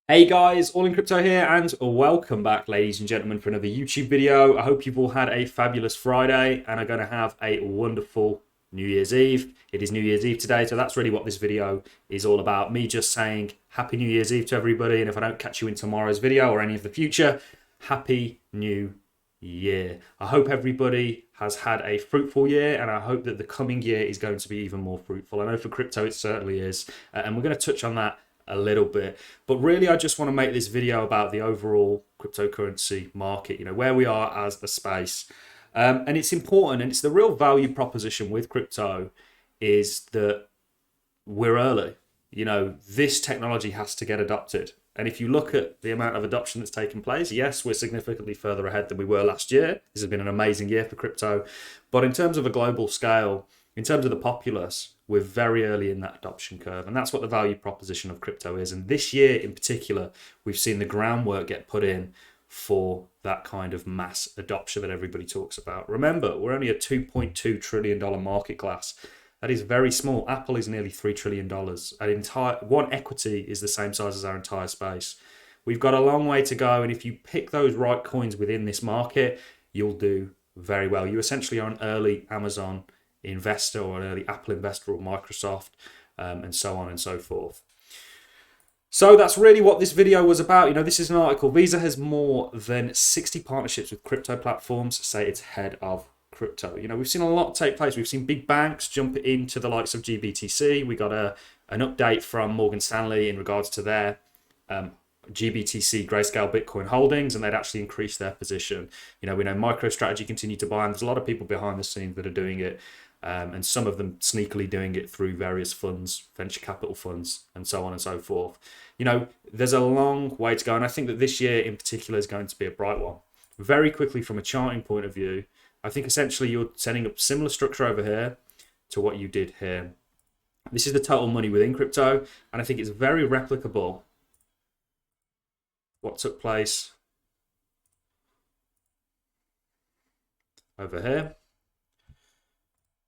Hey guys, All in Crypto here, and welcome back, ladies and gentlemen, for another YouTube video. I hope you've all had a fabulous Friday and are going to have a wonderful New Year's Eve. It is New Year's Eve today, so that's really what this video is all about. Me just saying Happy New Year's Eve to everybody, and if I don't catch you in tomorrow's video or any of the future, Happy New Year. I hope everybody has had a fruitful year, and I hope that the coming year is going to be even more fruitful. I know for crypto it certainly is, and we're going to touch on that a little bit, but really I just want to make this video about the overall cryptocurrency market, where we are as a space, and it's important, and it's the real value proposition with crypto is that we're early. This technology has to get adopted, and if you look at the amount of adoption that's taken place, yes, we're significantly further ahead than we were last year. This has been an amazing year for crypto, but in terms of a global scale, in terms of the populace, we're very early in that adoption curve, and that's what the value proposition of crypto is. And this year in particular, we've seen the groundwork get put in for that kind of mass adoption that everybody talks about. Remember, we're only a $2.2 trillion market class. That is very small. Apple is nearly $3 trillion. One equity is the same size as our entire space. We've got a long way to go, and if you pick those right coins within this market, you'll do very well. You essentially are an early Amazon investor or an early Apple investor or Microsoft, and so on and so forth. So that's really what this video was about. This is an article. Visa has more than 60 partnerships with crypto platforms, say it's head of crypto. We've seen a lot take place. We've seen big banks jump into the likes of GBTC. We got an update from Morgan Stanley in regards to their GBTC Grayscale Bitcoin holdings, and they'd actually increased their position. We know MicroStrategy continue to buy, and there's a lot of people behind the scenes that are doing it. And some of them sneakily doing it through various funds, venture capital funds, and so on and so forth. There's a long way to go, and I think that this year in particular is going to be a bright one. Very quickly, from a charting point of view, I think essentially you're setting up similar structure over here to what you did here. This is the total money within crypto, and I think it's very replicable what took place over here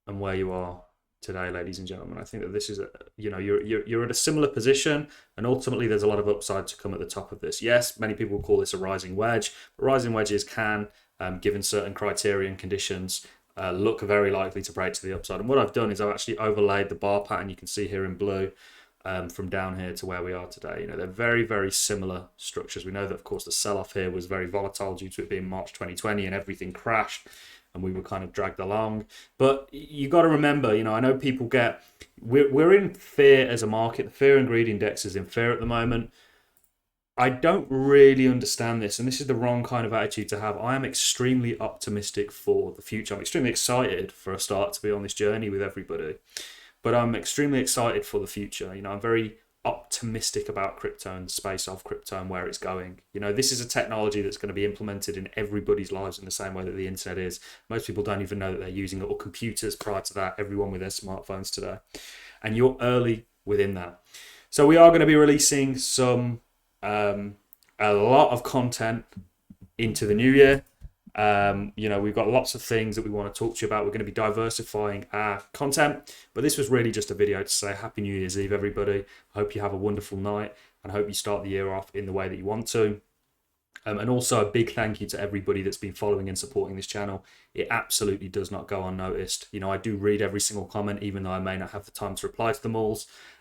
and where you are today, ladies and gentlemen. I think that this is you're at a similar position, and ultimately there's a lot of upside to come at the top of this. Yes, many people call this a rising wedge, but rising wedges can, given certain criteria and conditions, look very likely to break to the upside. And what I've done is I've actually overlaid the bar pattern you can see here in blue, from down here to where we are today. They're very, very similar structures. We know that, of course, the sell-off here was very volatile due to it being March 2020 and everything crashed, and we were kind of dragged along. But you got to remember, I know people we're in fear as a market. The fear and greed index is in fear at the moment. I don't really understand this, and this is the wrong kind of attitude to have. I am extremely optimistic for the future. I'm extremely excited for a start to be on this journey with everybody, but I'm extremely excited for the future. I'm very optimistic about crypto and the space of crypto and where it's going. This is a technology that's going to be implemented in everybody's lives in the same way that the internet is. Most people don't even know that they're using it, or computers prior to that, everyone with their smartphones today. And you're early within that. So we are going to be releasing a lot of content into the new year. We've got lots of things that we want to talk to you about. We're going to be diversifying our content, but this was really just a video to say Happy New Year's Eve, everybody. I hope you have a wonderful night, and I hope you start the year off in the way that you want to. And also a big thank you to everybody that's been following and supporting this channel. It absolutely does not go unnoticed. I do read every single comment, even though I may not have the time to reply to them all.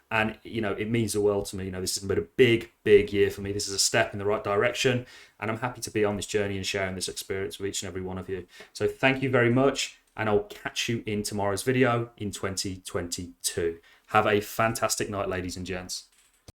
And, it means the world to me. This has been a big, big year for me. This is a step in the right direction, and I'm happy to be on this journey and sharing this experience with each and every one of you. So thank you very much, and I'll catch you in tomorrow's video in 2022. Have a fantastic night, ladies and gents.